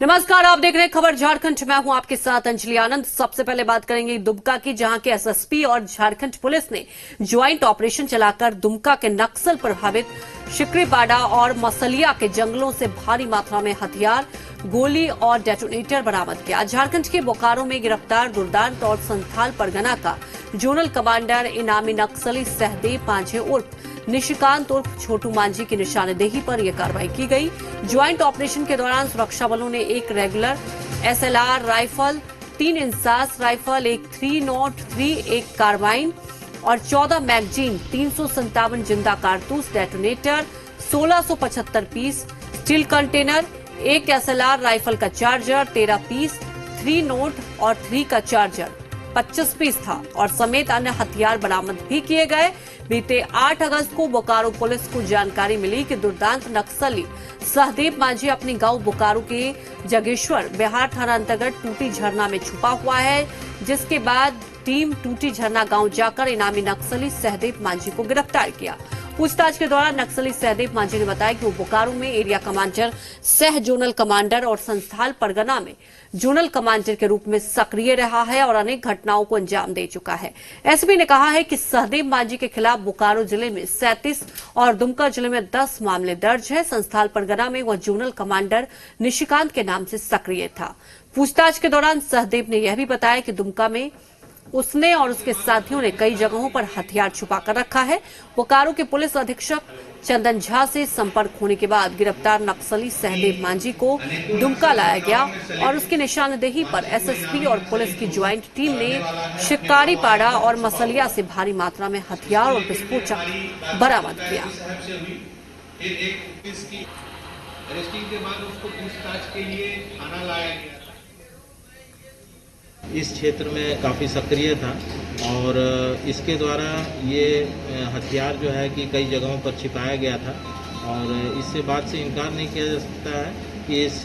नमस्कार, आप देख रहे हैं खबर झारखंड। मैं हूं आपके साथ अंजलि आनंद। सबसे पहले बात करेंगे दुमका की, जहां के एसएसपी और झारखंड पुलिस ने ज्वाइंट ऑपरेशन चलाकर दुमका के नक्सल प्रभावित शिकरीपाड़ा और मसलिया के जंगलों से भारी मात्रा में हथियार, गोली और डेटोनेटर बरामद किया। झारखंड के बोकारो में गिरफ्तार दुर्दांत और संथाल परगना का जोनल कमांडर इनामी नक्सली सहदेव मांझे उर्फ निशिकांत उर्फ छोटू मांझी की निशानदेही पर यह कार्रवाई की गई। ज्वाइंट ऑपरेशन के दौरान सुरक्षा बलों ने एक regular SLR rifle, 3 INSAS rifle, एक 303, एक कार्बाइन और 14 मैगजीन, 357 जिंदा कारतूस, डेटोनेटर 1675 पीस, स्टील कंटेनर, एक एसएलआर राइफल का चार्जर 13 पीस, 3 नोट और 3 का चार्जर 25 पीस था और समेत अन्य हथियार बरामद भी किए गए। बीते 8 अगस्त को बोकारो पुलिस को जानकारी मिली कि दुर्दांत नक्सली सहदेव मांझी अपने गांव बोकारो के जगेश्वर बिहार थाना अंतर्गत टूटी झरना में छुपा हुआ है, जिसके बाद टीम टूटी झरना गांव जाकर इनामी नक्सली सहदेव मांझी को गिरफ्तार किया। पूछताछ के दौरान नक्सली सहदेव मांझी ने बताया कि वो बोकारो में एरिया कमांडर, सह जोनल कमांडर और संथाल परगना में जोनल कमांडर के रूप में सक्रिय रहा है और अनेक घटनाओं को अंजाम दे चुका है। एसपी ने कहा है कि सहदेव मांझी के खिलाफ बोकारो जिले में 37 और दुमका जिले में 10 मामले दर्ज है। संथाल परगना में वह जोनल कमांडर निशिकांत के नाम से सक्रिय था। पूछताछ के दौरान सहदेव ने यह भी बताया कि दुमका में उसने और उसके साथियों ने कई जगहों पर हथियार छुपाकर रखा है। बोकारो के पुलिस अधीक्षक चंदन झा से संपर्क होने के बाद गिरफ्तार नक्सली सहदेव मांझी को दुमका लाया गया और उसकी निशानदेही पर एसएसपी और पुलिस की ज्वाइंट टीम ने शिकारीपाड़ा और मसलिया से भारी मात्रा में हथियार और विस्फोटक बरामद किया। इस क्षेत्र में काफ़ी सक्रिय था और इसके द्वारा ये हथियार जो है कि कई जगहों पर छिपाया गया था और इससे बात से इनकार नहीं किया जा सकता है कि इस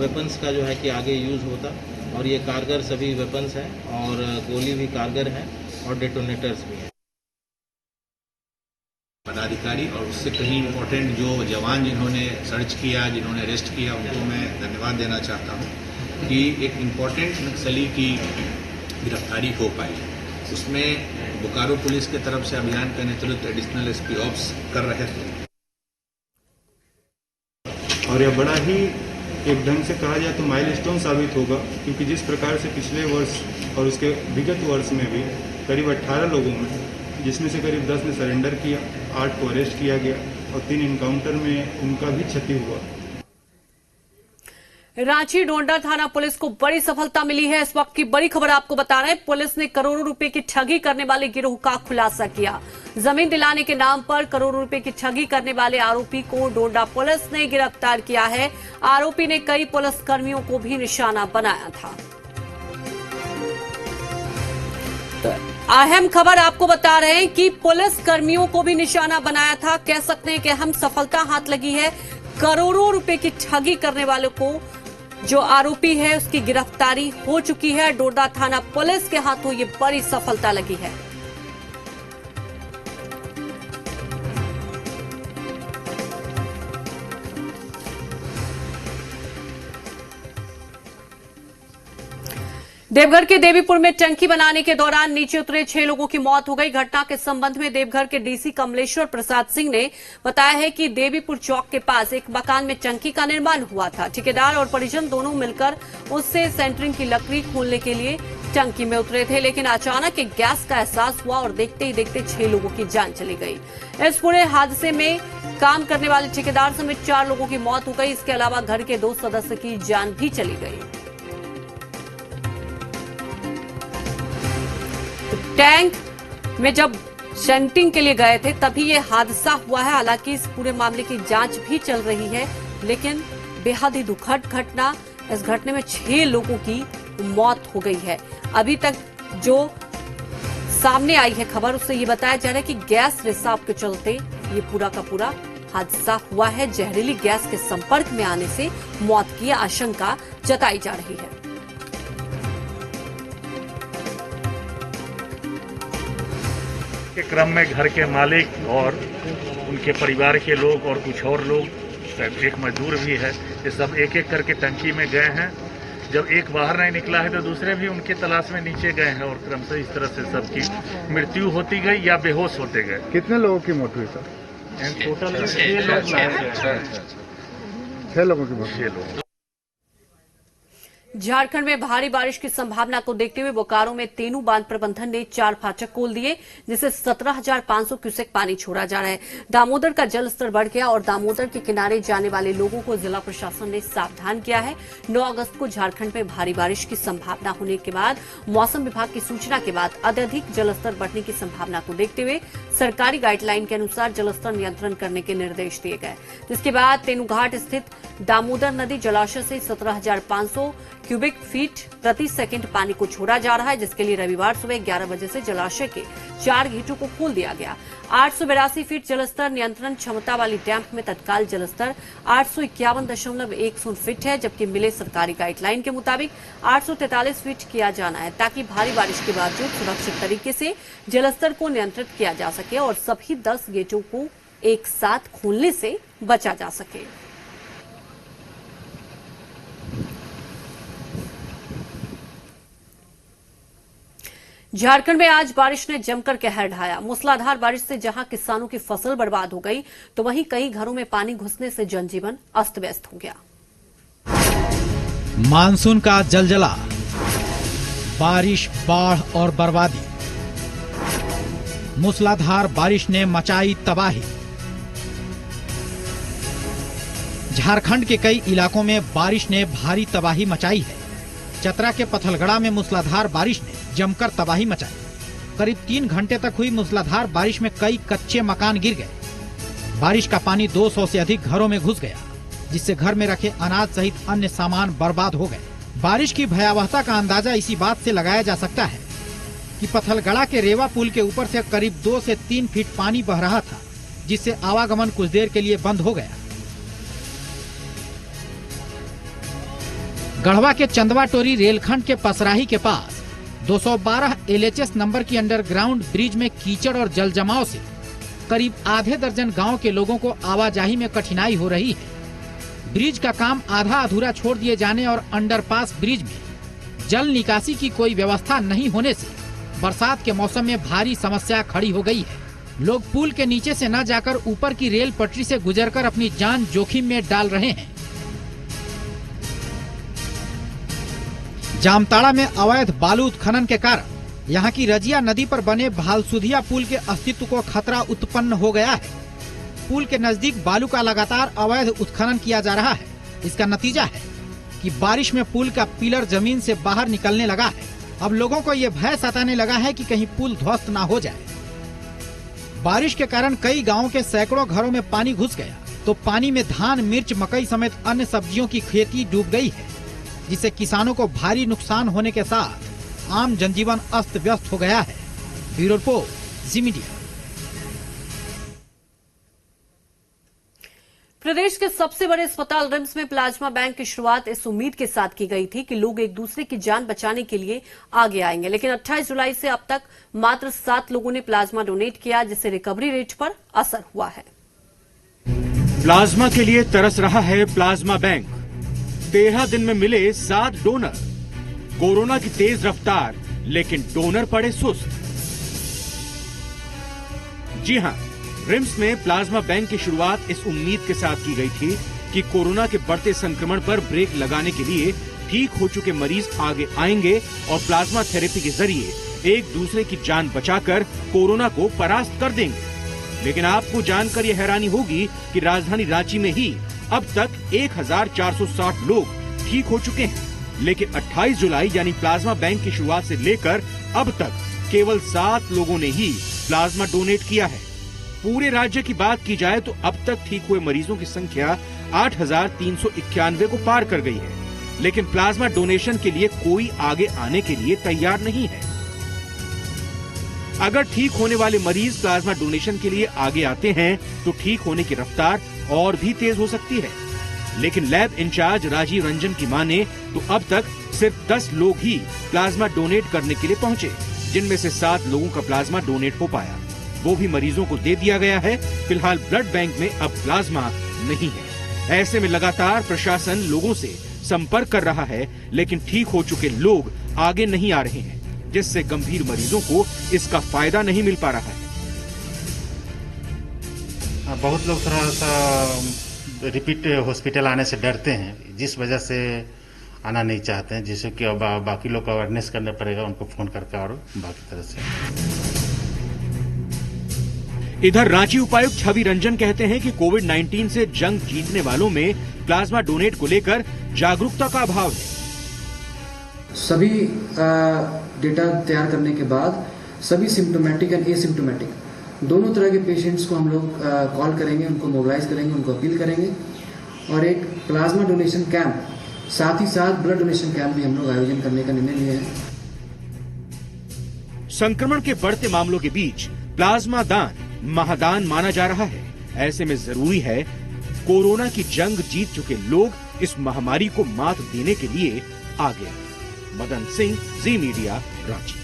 वेपन्स का जो है कि आगे यूज़ होता और ये कारगर सभी वेपन्स हैं और गोली भी कारगर है और डेटोनेटर्स भी हैं। पदाधिकारी और उससे कहीं इम्पोर्टेंट जो जवान जिन्होंने सर्च किया, जिन्होंने अरेस्ट किया, उनको मैं धन्यवाद देना चाहता हूँ कि एक इम्पॉर्टेंट नक्सली की गिरफ्तारी हो पाई। उसमें बोकारो पुलिस की तरफ से अभियान का नेतृत्व एडिशनल एसपी ऑप्स कर रहे थे और यह बड़ा ही एक ढंग से कहा जाए तो माइलस्टोन साबित होगा, क्योंकि जिस प्रकार से पिछले वर्ष और उसके विगत वर्ष में भी करीब 18 लोगों में, जिसमें से करीब 10 ने सरेंडर किया, 8 को अरेस्ट किया गया और 3 इनकाउंटर में उनका भी क्षति हुआ। रांची डोंडा थाना पुलिस को बड़ी सफलता मिली है। इस वक्त की बड़ी खबर आपको बता रहे हैं। पुलिस ने करोड़ों रुपए की ठगी करने वाले गिरोह का खुलासा किया। जमीन दिलाने के नाम पर करोड़ों रुपए की ठगी करने वाले आरोपी को डोंडा पुलिस ने गिरफ्तार किया है। आरोपी ने कई पुलिस कर्मियों को भी निशाना बनाया था। तो अहम खबर आपको बता रहे हैं कि पुलिस कर्मियों को भी निशाना बनाया था। कह सकते हैं कि अहम सफलता हाथ लगी है। करोड़ों रुपए की ठगी करने वालों को जो आरोपी है उसकी गिरफ्तारी हो चुकी है। डोडा थाना पुलिस के हाथों ये बड़ी सफलता लगी है। देवघर के देवीपुर में टंकी बनाने के दौरान नीचे उतरे 6 लोगों की मौत हो गई। घटना के संबंध में देवघर के डीसी कमलेश्वर प्रसाद सिंह ने बताया है कि देवीपुर चौक के पास एक मकान में टंकी का निर्माण हुआ था। ठेकेदार और परिजन दोनों मिलकर उससे सेंटरिंग की लकड़ी खोलने के लिए टंकी में उतरे थे, लेकिन अचानक एक गैस का एहसास हुआ और देखते ही देखते 6 लोगों की जान चली गई। इस पूरे हादसे में काम करने वाले ठेकेदार समेत 4 लोगों की मौत हो गई। इसके अलावा घर के 2 सदस्य की जान भी चली गई। टैंक में जब सेंटिंग के लिए गए थे तभी ये हादसा हुआ है। हालांकि इस पूरे मामले की जांच भी चल रही है, लेकिन बेहद ही दुखद घटना। इस घटने में 6 लोगों की मौत हो गई है। अभी तक जो सामने आई है खबर, उससे ये बताया जा रहा है कि गैस रिसाव के चलते ये पूरा का पूरा हादसा हुआ है। जहरीली गैस के संपर्क में आने से मौत की आशंका जताई जा रही है। के क्रम में घर के मालिक और उनके परिवार के लोग और कुछ और लोग एक मजदूर भी है। ये सब एक एक करके टंकी में गए हैं। जब एक बाहर नहीं निकला है तो दूसरे भी उनके तलाश में नीचे गए हैं और क्रमशः इस तरह से सबकी मृत्यु होती गई या बेहोश होते गए। कितने लोगों की मौत हुई सर? टोटल 6 लोग लाए गए। 6 लोगों की मौत। 6 लोग। झारखंड में भारी बारिश की संभावना को देखते हुए बोकारो में तेनू बांध प्रबंधन ने 4 फाटक खोल दिए, जिससे 17,500 क्यूसेक पानी छोड़ा जा रहा है। दामोदर का जल स्तर बढ़ गया और दामोदर के किनारे जाने वाले लोगों को जिला प्रशासन ने सावधान किया है। 9 अगस्त को झारखंड में भारी बारिश की संभावना होने के बाद मौसम विभाग की सूचना के बाद अत्यधिक जलस्तर बढ़ने की संभावना को देखते हुए सरकारी गाइडलाइन के अनुसार जलस्तर नियंत्रण करने के निर्देश दिए गए, जिसके बाद तेनूघाट स्थित दामोदर नदी जलाशय से 17,500 क्यूबिक फीट प्रति सेकंड पानी को छोड़ा जा रहा है, जिसके लिए रविवार सुबह 11 बजे से जलाशय के 4 गेटों को खोल दिया गया। 882 फीट जलस्तर नियंत्रण क्षमता वाली डैम में तत्काल जलस्तर 851.10 फीट है, जबकि मिले सरकारी गाइडलाइन के मुताबिक 843 फीट किया जाना है, ताकि भारी बारिश के बावजूद सुरक्षित तरीके से जलस्तर को नियंत्रित किया जा सके और सभी 10 गेटों को एक साथ खोलने से बचा जा सके। झारखंड में आज बारिश ने जमकर कहर ढाया। मूसलाधार बारिश से जहां किसानों की फसल बर्बाद हो गई, तो वहीं कई घरों में पानी घुसने से जनजीवन अस्त व्यस्त हो गया। मानसून का जलजला, बारिश, बाढ़ और बर्बादी। मूसलाधार बारिश ने मचाई तबाही। झारखंड के कई इलाकों में बारिश ने भारी तबाही मचाई है। चतरा के पथलगड़ा में मूसलाधार बारिश ने जमकर तबाही मचाई। करीब 3 घंटे तक हुई मूसलाधार बारिश में कई कच्चे मकान गिर गए। बारिश का पानी 200 से अधिक घरों में घुस गया, जिससे घर में रखे अनाज सहित अन्य सामान बर्बाद हो गए। बारिश की भयावहता का अंदाजा इसी बात से लगाया जा सकता है कि पथलगड़ा के रेवा पुल के ऊपर से करीब 2 से 3 फीट पानी बह रहा था, जिससे आवागमन कुछ देर के लिए बंद हो गया। गढ़वा के चंदवा टोरी रेलखंड के पसराही के पास 212 LHS नंबर की अंडरग्राउंड ब्रिज में कीचड़ और जल जमाव से करीब आधे दर्जन गांव के लोगों को आवाजाही में कठिनाई हो रही है। ब्रिज का काम आधा अधूरा छोड़ दिए जाने और अंडरपास ब्रिज में जल निकासी की कोई व्यवस्था नहीं होने से बरसात के मौसम में भारी समस्या खड़ी हो गई है। लोग पुल के नीचे से न जाकर ऊपर की रेल पटरी से गुजरकर अपनी जान जोखिम में डाल रहे हैं। जामताड़ा में अवैध बालू उत्खनन के कारण यहां की रजिया नदी पर बने भालसुधिया पुल के अस्तित्व को खतरा उत्पन्न हो गया है। पुल के नजदीक बालू का लगातार अवैध उत्खनन किया जा रहा है। इसका नतीजा है कि बारिश में पुल का पिलर जमीन से बाहर निकलने लगा है। अब लोगों को ये भय सताने लगा है कि कहीं पुल ध्वस्त न हो जाए। बारिश के कारण कई गांवों के सैकड़ों घरों में पानी घुस गया, तो पानी में धान, मिर्च, मकई समेत अन्य सब्जियों की खेती डूब गई है, जिससे किसानों को भारी नुकसान होने के साथ आम जनजीवन अस्त व्यस्त हो गया है। ब्यूरो रिपोर्ट, जी मीडिया। प्रदेश के सबसे बड़े अस्पताल रिम्स में प्लाज्मा बैंक की शुरुआत इस उम्मीद के साथ की गई थी कि लोग एक दूसरे की जान बचाने के लिए आगे आएंगे, लेकिन 28 जुलाई से अब तक मात्र 7 लोगों ने प्लाज्मा डोनेट किया, जिससे रिकवरी रेट पर असर हुआ है। प्लाज्मा के लिए तरस रहा है प्लाज्मा बैंक। 13 दिन में मिले 7 डोनर। कोरोना की तेज रफ्तार, लेकिन डोनर पड़े सुस्त। जी हां, रिम्स में प्लाज्मा बैंक की शुरुआत इस उम्मीद के साथ की गई थी कि कोरोना के बढ़ते संक्रमण पर ब्रेक लगाने के लिए ठीक हो चुके मरीज आगे आएंगे और प्लाज्मा थेरेपी के जरिए एक दूसरे की जान बचाकर कोरोना को परास्त कर देंगे। लेकिन आपको जानकर यह हैरानी होगी कि राजधानी रांची में ही अब तक 1460 लोग ठीक हो चुके हैं, लेकिन 28 जुलाई यानी प्लाज्मा बैंक की शुरुआत से लेकर अब तक केवल 7 लोगों ने ही प्लाज्मा डोनेट किया है। पूरे राज्य की बात की जाए तो अब तक ठीक हुए मरीजों की संख्या 8,391 को पार कर गई है, लेकिन प्लाज्मा डोनेशन के लिए कोई आगे आने के लिए तैयार नहीं है। अगर ठीक होने वाले मरीज प्लाज्मा डोनेशन के लिए आगे आते हैं तो ठीक होने की रफ्तार और भी तेज हो सकती है, लेकिन लैब इंचार्ज राजीव रंजन की माने तो अब तक सिर्फ 10 लोग ही प्लाज्मा डोनेट करने के लिए पहुंचे, जिनमें से 7 लोगों का प्लाज्मा डोनेट हो पाया। वो भी मरीजों को दे दिया गया है। फिलहाल ब्लड बैंक में अब प्लाज्मा नहीं है। ऐसे में लगातार प्रशासन लोगों से संपर्क कर रहा है, लेकिन ठीक हो चुके लोग आगे नहीं आ रहे हैं, जिससे गंभीर मरीजों को इसका फायदा नहीं मिल पा रहा है। बहुत लोग थोड़ा सा रिपीट हॉस्पिटल आने से डरते हैं, जिस वजह से आना नहीं चाहते हैं, जिससे कि बाकी लोग को अवेयरनेस करना पड़ेगा, उनको फोन करके और बाकी तरह से। इधर रांची उपायुक्त छवि रंजन कहते हैं कि कोविड-19 से जंग जीतने वालों में प्लाज्मा डोनेट को लेकर जागरूकता का अभाव है। सभी डेटा तैयार करने के बाद सभी सिम्टोमेटिक एंड एसिम्टोमेटिक दोनों तरह के पेशेंट्स को हम लोग कॉल करेंगे, उनको मोबिलाइज करेंगे, उनको अपील करेंगे और एक प्लाज्मा डोनेशन कैंप, साथ ही साथ ब्लड डोनेशन कैंप भी हम लोग आयोजन करने का निर्णय लिए हैं। संक्रमण के बढ़ते मामलों के बीच प्लाज्मा दान महादान माना जा रहा है। ऐसे में जरूरी है कोरोना की जंग जीत चुके लोग इस महामारी को मात देने के लिए आगे आए। मदन सिंह, जी मीडिया, रांची।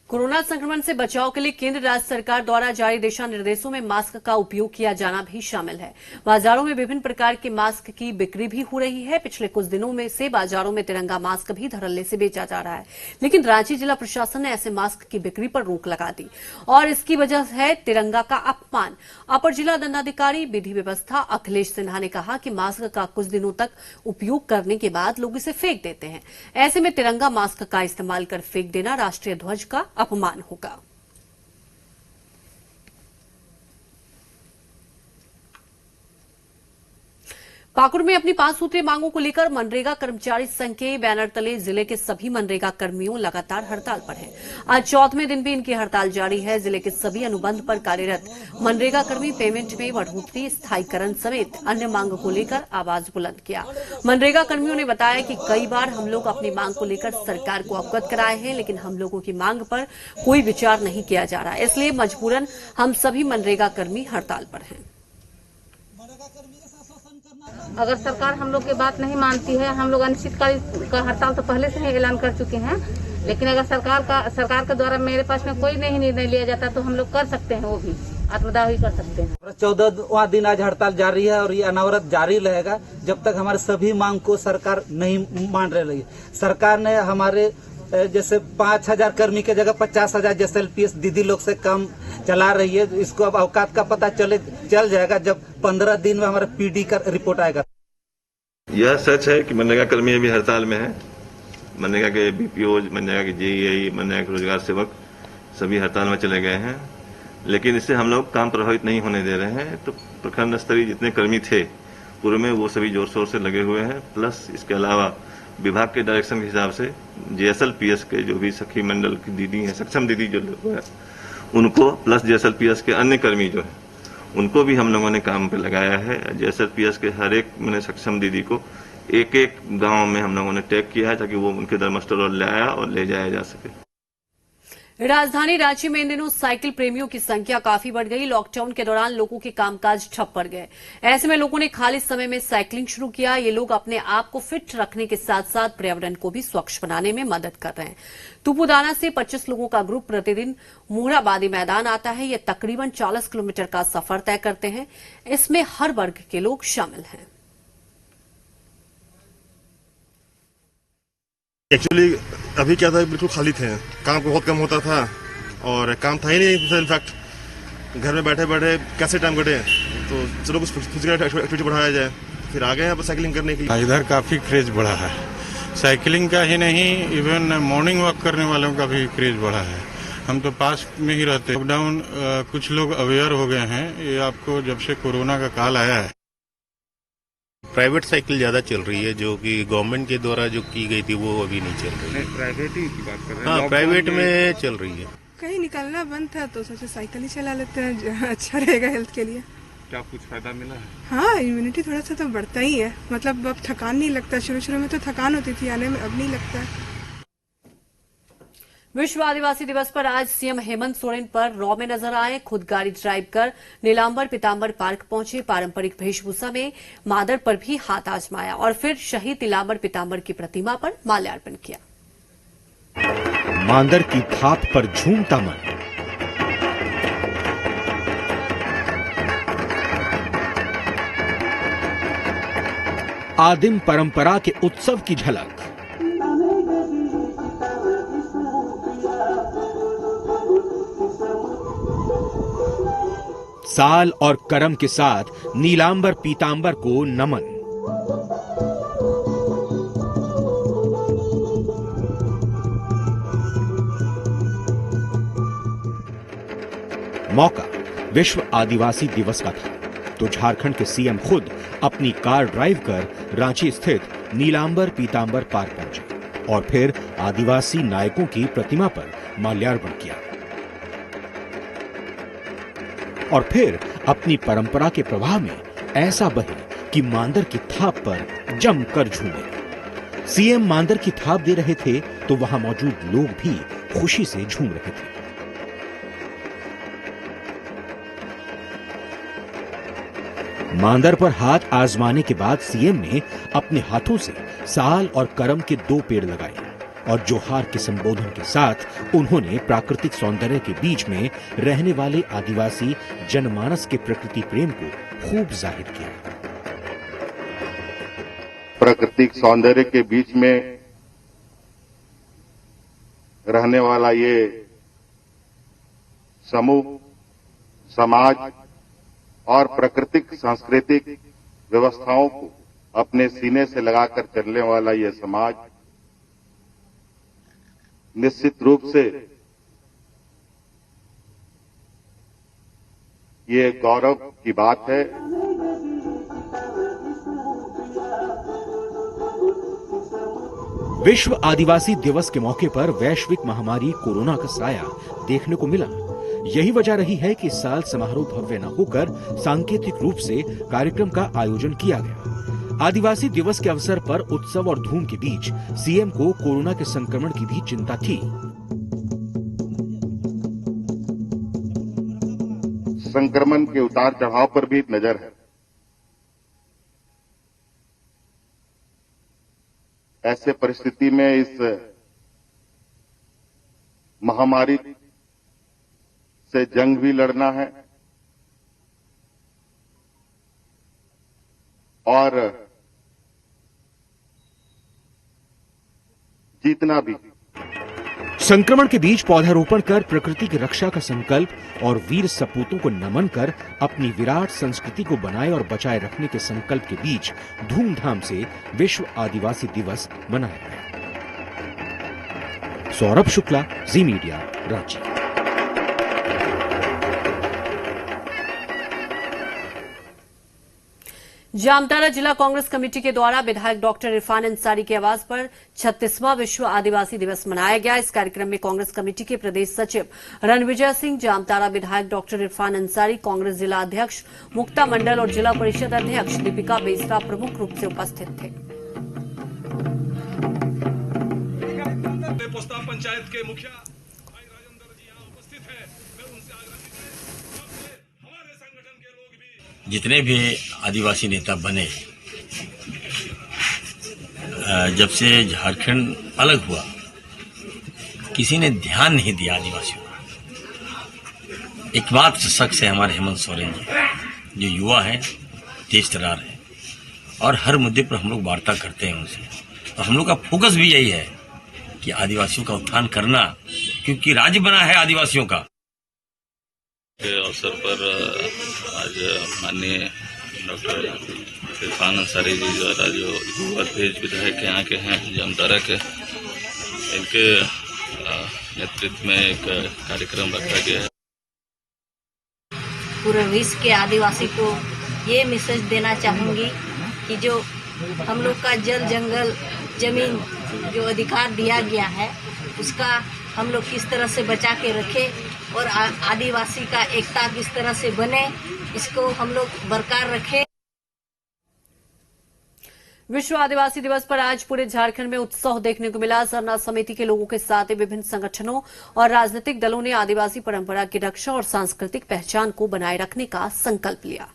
कोरोना संक्रमण से बचाव के लिए केंद्र राज्य सरकार द्वारा जारी दिशा निर्देशों में मास्क का उपयोग किया जाना भी शामिल है। बाजारों में विभिन्न प्रकार के मास्क की बिक्री भी हो रही है। पिछले कुछ दिनों में से बाजारों में तिरंगा मास्क भी धड़ल्ले से बेचा जा रहा है, लेकिन रांची जिला प्रशासन ने ऐसे मास्क की बिक्री पर रोक लगा दी और इसकी वजह है तिरंगा का अपमान। अपर जिला दंडाधिकारी विधि व्यवस्था अखिलेश सिन्हा ने कहा कि मास्क का कुछ दिनों तक उपयोग करने के बाद लोग इसे फेंक देते हैं। ऐसे में तिरंगा मास्क का इस्तेमाल कर फेंक देना राष्ट्रीय ध्वज का अपमान होगा। पाकुड़ में अपनी 5 सूत्रीय मांगों को लेकर मनरेगा कर्मचारी संघ के बैनर तले जिले के सभी मनरेगा कर्मियों लगातार हड़ताल पर हैं। आज चौथे दिन भी इनकी हड़ताल जारी है। जिले के सभी अनुबंध पर कार्यरत मनरेगा कर्मी पेमेंट में बढ़ोतरी, स्थायीकरण समेत अन्य मांग को लेकर आवाज बुलंद किया। मनरेगा कर्मियों ने बताया कि कई बार हम लोग अपनी मांग को लेकर सरकार को अवगत कराए हैं, लेकिन हम लोगों की मांग पर कोई विचार नहीं किया जा रहा, इसलिए मजबूरन हम सभी मनरेगा कर्मी हड़ताल पर हैं। अगर सरकार हम लोग की बात नहीं मानती है, हम लोग अनिश्चितकालीन का हड़ताल तो पहले से ही ऐलान कर चुके हैं, लेकिन अगर सरकार के द्वारा मेरे पास में कोई नहीं निर्णय लिया जाता तो हम लोग कर सकते हैं, वो भी आत्मदाह ही कर सकते हैं। 14वां दिन आज हड़ताल जारी है और ये अनवरत जारी रहेगा जब तक हमारे सभी मांग को सरकार नहीं मान रही है। सरकार ने हमारे जैसे 5000 कर्मी के जगह 50,000 जैसे एलपीएस दीदी लोग से काम चला रही है। इसको अब औकात का पता चल जाएगा जब 15 दिन में हमारा पीडी का रिपोर्ट आएगा। यह सच है कि मनरेगा कर्मी अभी हड़ताल में है। मनरेगा के बीपीओ, मनरेगा के जेईई, मनरेगा के रोजगार सेवक सभी हड़ताल में चले गए हैं, लेकिन इससे हम लोग काम प्रभावित नहीं होने दे रहे हैं। तो प्रखंड स्तरीय जितने कर्मी थे पूर्व में, वो सभी जोर शोर से लगे हुए हैं। प्लस इसके अलावा विभाग के डायरेक्शन के हिसाब से जेएसएलपीएस के जो भी सखी मंडल की दीदी हैं, सक्षम दीदी जो लोग हैं, उनको प्लस जेएसएलपीएस के अन्य कर्मी जो हैं उनको भी हम लोगों ने काम पे लगाया है। जेएसएलपीएस के हर एक सक्षम दीदी को एक एक गांव में हम लोगों ने टैग किया है ताकि वो उनके दरमस्टर ले आया और ले जाया जा सके। राजधानी रांची में इन दिनों साइकिल प्रेमियों की संख्या काफी बढ़ गई। लॉकडाउन के दौरान लोगों के कामकाज ठप पड़ गए। ऐसे में लोगों ने खाली समय में साइकिलिंग शुरू किया। ये लोग अपने आप को फिट रखने के साथ साथ पर्यावरण को भी स्वच्छ बनाने में मदद कर रहे हैं। तुपुदाना से 25 लोगों का ग्रुप प्रतिदिन मोहराबादी मैदान आता है। ये तकरीबन 40 किलोमीटर का सफर तय करते हैं। इसमें हर वर्ग के लोग शामिल हैं। एक्चुअली अभी क्या था, बिल्कुल खाली थे, काम बहुत कम होता था और काम था ही नहीं। इनफैक्ट घर में बैठे बैठे कैसे टाइम कटे, तो चलो कुछ फिजिकल एक्टिविटी बढ़ाया जाए, फिर आ गए यहाँ पर साइकिलिंग करने के लिए। इधर काफी क्रेज बढ़ा है, साइकिलिंग का ही नहीं, इवन मॉर्निंग वॉक करने वालों का भी क्रेज बढ़ा है। हम तो पास में ही रहते। लॉकडाउन कुछ लोग अवेयर हो गए हैं, ये आपको जब से कोरोना का काल आया है। प्राइवेट साइकिल ज्यादा चल रही है, जो कि गवर्नमेंट के द्वारा जो की गई थी वो अभी नहीं चल रही है। प्राइवेट ही की बात कर रहे हैं। हाँ, प्राइवेट में चल रही है। कहीं निकलना बंद था तो सोचे साइकिल ही चला लेते हैं, अच्छा रहेगा हेल्थ के लिए। क्या कुछ फायदा मिला है? हाँ, इम्यूनिटी थोड़ा सा तो बढ़ता ही है। मतलब अब थकान नहीं लगता। शुरू में तो थकान होती थी आने में, अब नहीं लगता है। विश्व आदिवासी दिवस पर आज सीएम हेमंत सोरेन पर रॉ में नजर आए। खुद गाड़ी ड्राइव कर नीलांबर पीतांबर पार्क पहुंचे। पारंपरिक वेशभूषा में मादर पर भी हाथ आजमाया और फिर शहीद नीलांबर पीतांबर की प्रतिमा पर माल्यार्पण किया। मांदर की थाप पर झूमता मन। आदिम परंपरा के उत्सव की झलक। साल और करम के साथ नीलांबर पीतांबर को नमन। मौका विश्व आदिवासी दिवस का था तो झारखंड के सीएम खुद अपनी कार ड्राइव कर रांची स्थित नीलांबर पीतांबर पार्क पहुंचे और फिर आदिवासी नायकों की प्रतिमा पर माल्यार्पण किया और फिर अपनी परंपरा के प्रवाह में ऐसा बहे कि मांदर की थाप पर जमकर झूमे। सीएम मांदर की थाप दे रहे थे तो वहां मौजूद लोग भी खुशी से झूम रहे थे। मांदर पर हाथ आजमाने के बाद सीएम ने अपने हाथों से साल और करम के 2 पेड़ लगाए और जोहार के संबोधन के साथ उन्होंने प्राकृतिक सौंदर्य के बीच में रहने वाले आदिवासी जनमानस के प्रकृति प्रेम को खूब जाहिर किया। प्राकृतिक सौंदर्य के बीच में रहने वाला ये समूह, समाज और प्राकृतिक सांस्कृतिक व्यवस्थाओं को अपने सीने से लगाकर चलने वाला यह समाज निश्चित रूप से ये गौरव की बात है। विश्व आदिवासी दिवस के मौके पर वैश्विक महामारी कोरोना का साया देखने को मिला। यही वजह रही है कि इस साल समारोह भव्य न होकर सांकेतिक रूप से कार्यक्रम का आयोजन किया गया। आदिवासी दिवस के अवसर पर उत्सव और धूम के बीच सीएम को कोरोना के संक्रमण की भी चिंता थी। संक्रमण के उतार चढ़ाव पर भी नजर है। ऐसे परिस्थिति में इस महामारी से जंग भी लड़ना है और जीतना भी। संक्रमण के बीच पौधारोपण कर प्रकृति की रक्षा का संकल्प और वीर सपूतों को नमन कर अपनी विराट संस्कृति को बनाए और बचाए रखने के संकल्प के बीच धूमधाम से विश्व आदिवासी दिवस मनाया गया। सौरभ शुक्ला, जी मीडिया, रांची। जामताड़ा जिला कांग्रेस कमेटी के द्वारा विधायक डॉक्टर इरफान अंसारी के आवास पर 36वां विश्व आदिवासी दिवस मनाया गया। इस कार्यक्रम में कांग्रेस कमेटी के प्रदेश सचिव रणविजय सिंह, जामताड़ा विधायक डॉक्टर इरफान अंसारी, कांग्रेस जिला अध्यक्ष मुक्ता मंडल और जिला परिषद अध्यक्ष दीपिका बेसरा प्रमुख रूप से उपस्थित थे। पंचायत के मुखिया जितने भी आदिवासी नेता बने, जब से झारखंड अलग हुआ किसी ने ध्यान नहीं दिया आदिवासियों का। एकमात्र शख्स है हमारे हेमंत सोरेन जी, जो युवा हैं, तेज तर्रार हैं और हर मुद्दे पर हम लोग वार्ता करते हैं उनसे। तो हम लोग का फोकस भी यही है कि आदिवासियों का उत्थान करना, क्योंकि राज्य बना है आदिवासियों का। के अवसर पर आज माननीय डॉक्टर इरफान अंसारी जी द्वारा जो युवा तेज विधायक यहाँ के हैं जामताड़ा के, इनके नेतृत्व में एक कार्यक्रम रखा गया है। पूरे विश्व के आदिवासी को ये मैसेज देना चाहूँगी कि जो हम लोग का जल जंगल जमीन जो अधिकार दिया गया है उसका हम लोग किस तरह से बचा के रखें और आदिवासी का एकता किस तरह से बने, इसको हम लोग बरकरार रखें। विश्व आदिवासी दिवस पर आज पूरे झारखंड में उत्साह देखने को मिला। सरना समिति के लोगों के साथ ही विभिन्न संगठनों और राजनीतिक दलों ने आदिवासी परंपरा की रक्षा और सांस्कृतिक पहचान को बनाए रखने का संकल्प लिया।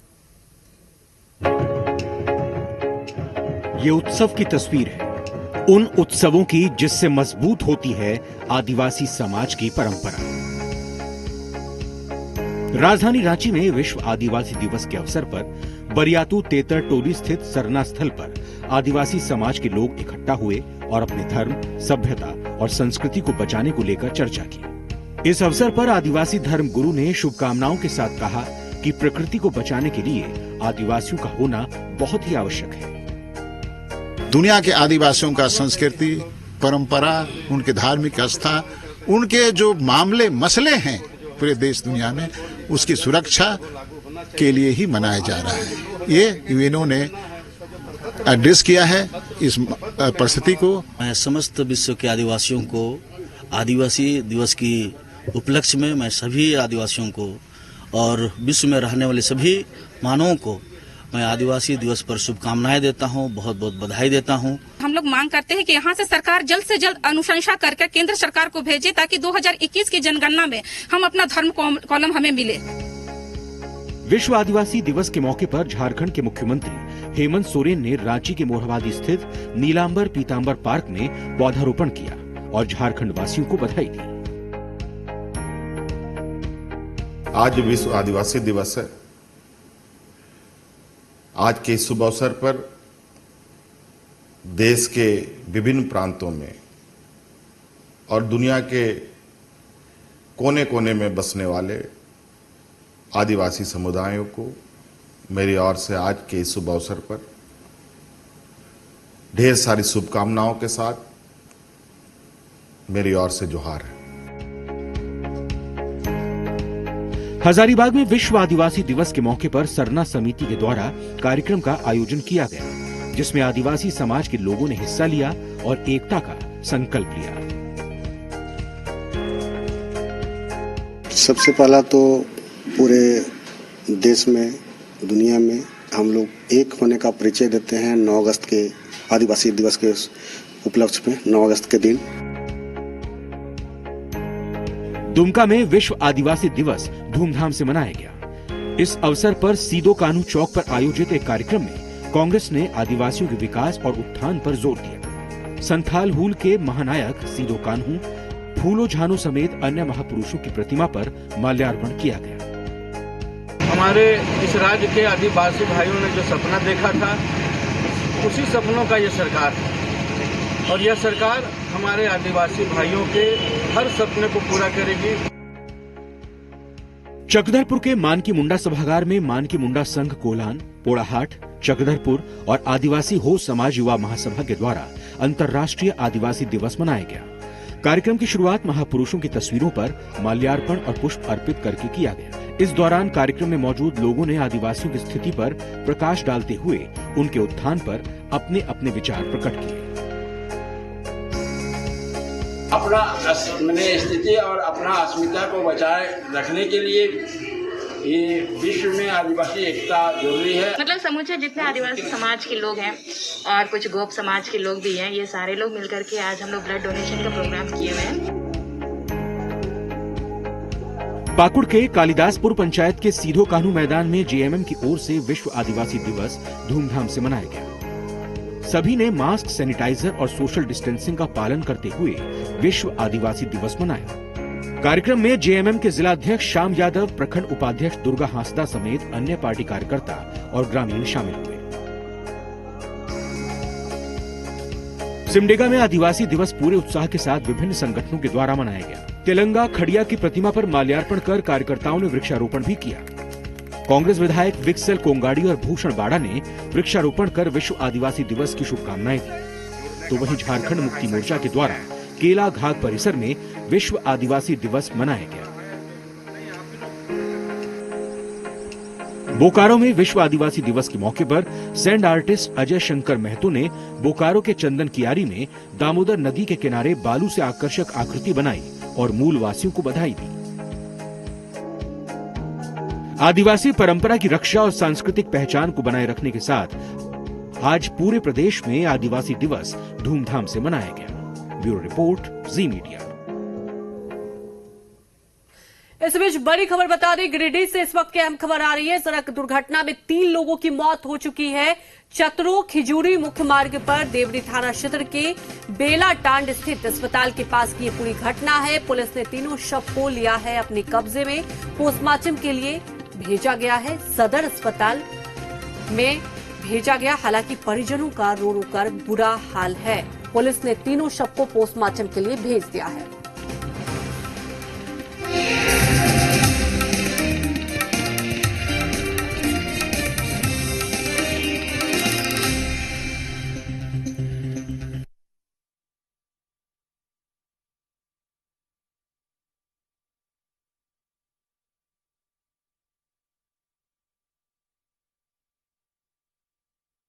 ये उत्सव की तस्वीर है उन उत्सवों की जिससे मजबूत होती है आदिवासी समाज की परंपरा। राजधानी रांची में विश्व आदिवासी दिवस के अवसर पर बरियातू तेतर टोली स्थित सरना स्थल पर आदिवासी समाज के लोग इकट्ठा हुए और अपने धर्म, सभ्यता और संस्कृति को बचाने को लेकर चर्चा की। इस अवसर पर आदिवासी धर्म गुरु ने शुभकामनाओं के साथ कहा कि प्रकृति को बचाने के लिए आदिवासियों का होना बहुत ही आवश्यक है। दुनिया के आदिवासियों का संस्कृति, परंपरा, उनके धार्मिक आस्था, उनके जो मामले मसले हैं पूरे देश दुनिया में, उसकी सुरक्षा के लिए ही मनाया जा रहा है। ये यूएनओ ने एड्रेस किया है इस परिस्थिति को। मैं समस्त विश्व के आदिवासियों को आदिवासी दिवस की उपलक्ष्य में मैं सभी आदिवासियों को और विश्व में रहने वाले सभी मानवों को मैं आदिवासी दिवस पर शुभकामनाएं देता हूं, बहुत बहुत बधाई देता हूं। हम लोग मांग करते हैं कि यहाँ से सरकार जल्द से जल्द अनुशंसा करके केंद्र सरकार को भेजे ताकि 2021 की जनगणना में हम अपना धर्म कॉलम हमें मिले। विश्व आदिवासी दिवस के मौके पर झारखंड के मुख्यमंत्री हेमंत सोरेन ने रांची के मोरहाबादी स्थित नीलांबर पीतांबर पार्क में पौधारोपण किया और झारखंड वासियों को बधाई दी। आज विश्व आदिवासी दिवस है। आज के शुभ अवसर पर देश के विभिन्न प्रांतों में और दुनिया के कोने कोने में बसने वाले आदिवासी समुदायों को मेरी ओर से आज के इस शुभ अवसर पर ढेर सारी शुभकामनाओं के साथ मेरी ओर से जोहार है। हजारीबाग में विश्व आदिवासी दिवस के मौके पर सरना समिति के द्वारा कार्यक्रम का आयोजन किया गया, जिसमें आदिवासी समाज के लोगों ने हिस्सा लिया और एकता का संकल्प लिया। सबसे पहला तो पूरे देश में, दुनिया में हम लोग एक होने का परिचय देते हैं 9 अगस्त के आदिवासी दिवस के उपलक्ष्य में, 9 अगस्त के दिन। दुमका में विश्व आदिवासी दिवस धूमधाम से मनाया गया। इस अवसर पर सीदो कान्हू चौक पर आयोजित एक कार्यक्रम में कांग्रेस ने आदिवासियों के विकास और उत्थान पर जोर दिया। संथाल हुल के महानायक सीदो कान्हू, फूलो झानो समेत अन्य महापुरुषों की प्रतिमा पर माल्यार्पण किया गया। हमारे इस राज्य के आदिवासी भाइयों ने जो सपना देखा था, उसी सपनों का ये सरकार है और यह सरकार हमारे आदिवासी भाइयों के हर सपने को पूरा करेगी। चकधरपुर के मानकी मुंडा सभागार में मानकी मुंडा संघ कोल्हान, पोड़ाहाट, चकधरपुर और आदिवासी हो समाज युवा महासभा के द्वारा अंतर्राष्ट्रीय आदिवासी दिवस मनाया गया। कार्यक्रम की शुरुआत महापुरुषों की तस्वीरों पर माल्यार्पण और पुष्प अर्पित करके किया गया। इस दौरान कार्यक्रम में मौजूद लोगों ने आदिवासियों की स्थिति पर प्रकाश डालते हुए उनके उत्थान पर अपने अपने विचार प्रकट किए। अपना स्थिति और अपना अस्मिता को बचाए रखने के लिए ये विश्व में आदिवासी एकता जरूरी है। मतलब समूचे जितने आदिवासी समाज के लोग हैं और कुछ गोप समाज के लोग भी हैं, ये सारे लोग मिलकर के आज हम लोग ब्लड डोनेशन का प्रोग्राम किए हुए हैं। पाकुड़ के कालिदासपुर पंचायत के सीधो कान्हू मैदान में जेएमएम की ओर से विश्व आदिवासी दिवस धूमधाम से मनाया गया। सभी ने मास्क, सैनिटाइजर और सोशल डिस्टेंसिंग का पालन करते हुए विश्व आदिवासी दिवस मनाया। कार्यक्रम में जेएमएम के जिलाध्यक्ष श्याम यादव, प्रखंड उपाध्यक्ष दुर्गा हांसदा समेत अन्य पार्टी कार्यकर्ता और ग्रामीण शामिल हुए। सिमडेगा में आदिवासी दिवस पूरे उत्साह के साथ विभिन्न संगठनों के द्वारा मनाया गया। तेलंगा खड़िया की प्रतिमा पर माल्यार्पण कर कार्यकर्ताओं ने वृक्षारोपण भी किया। कांग्रेस विधायक विक्सल कोंगाड़ी और भूषण बाड़ा ने वृक्षारोपण कर विश्व आदिवासी दिवस की शुभकामनाएं दी। तो वहीं झारखंड मुक्ति मोर्चा के द्वारा केला घाट परिसर में विश्व आदिवासी दिवस मनाया गया। बोकारो में विश्व आदिवासी दिवस के मौके पर सैंड आर्टिस्ट अजय शंकर महतो ने बोकारो के चंदन कियारी में दामोदर नदी के किनारे बालू से आकर्षक आकृति बनाई और मूल वासियों को बधाई दी। आदिवासी परंपरा की रक्षा और सांस्कृतिक पहचान को बनाए रखने के साथ आज पूरे प्रदेश में आदिवासी दिवस धूमधाम से मनाया गया। ब्यूरो रिपोर्ट, जी मीडिया। इस बीच बड़ी खबर बता दें, गिरिडीह से इस वक्त की अहम खबर आ रही है। सड़क दुर्घटना में 3 लोगों की मौत हो चुकी है। चतरो खिजूरी मुख्य मार्ग पर देवरी थाना क्षेत्र के बेला टांड स्थित अस्पताल के पास की ये पूरी घटना है। पुलिस ने तीनों शव को लिया है अपने कब्जे में, पोस्टमार्टम के लिए भेजा गया है। सदर अस्पताल में भेजा गया। हालांकि परिजनों का रो रो कर बुरा हाल है। पुलिस ने तीनों शव को पोस्टमार्टम के लिए भेज दिया है।